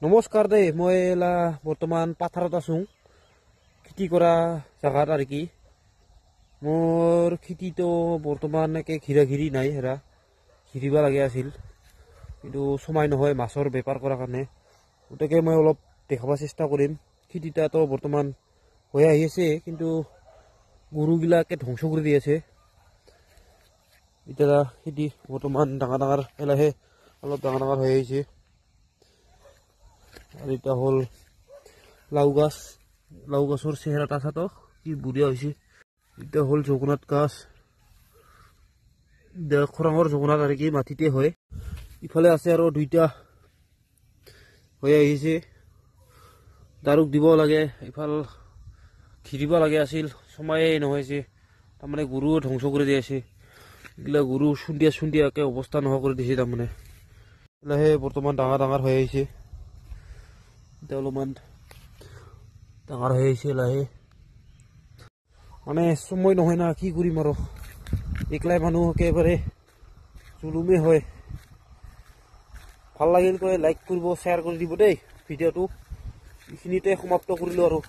নমস্কাৰ দেই, মই বৰ্তমান পাথাৰত আছোঁ, খেতি কৰা জেগাত আৰু কি। মোৰ খেতিটো বৰ্তমান একে ঘিৰি নাই, ঘিৰিব লাগে আছিল, কিন্তু সময় নহয় মাছৰ বেপাৰ কৰাৰ কাৰণে। গতিকে মই অলপ দেখাব চেষ্টা কৰিম। খেতিটো বৰ্তমান হৈ আহি আছে, কিন্তু গৰুবিলাকে ধ্বংস কৰি দি আছে। এতিয়া খেতি বৰ্তমান ডাঙৰ ডাঙৰ এলাহে অলপ ডাঙৰ ডাঙৰ হৈ আহিছে। আৰ এটা হল লাউ গাছ, লাউ গাছৰ চেহাৰাটা চাতো কি বুড়িয়া হয়েছে। এটা হল জগন্নাথ গাছ, খৰাঙৰ জগন্নাথ আৰ কি মাটিতে হয়। ইফালে আছে আৰ দুইটা হয়ে আহিছে, দাৰুক দিব লাগে, ইফাল ঘিৰিব লাগে আছিল, সময়ে নহৈছে। তাৰমানে গৰুও ধ্বংস কৰি দি আছে, এগুলা গৰু চুন্দিয়া চুন্দিয়াকে অৱস্থা নোহোৱা কৰি দিছে। তাৰমানে এলাহে বৰ্তমান ডাঙৰ ডাঙৰ হৈ আহিছে, অলপমান ডাঙৰ হৈ আহিছে লাহে। মানে সময় নহয় না, কি কৰিম আৰু, একলাই মানুহ একেবাৰে জুলুমে হয়। ভাল লাগিল কৈ লাইক কৰিব, শ্বেয়াৰ কৰি দিব দেই ভিডিঅ'টো। এইখিনিতে সমাপ্ত কৰিলোঁ আৰু।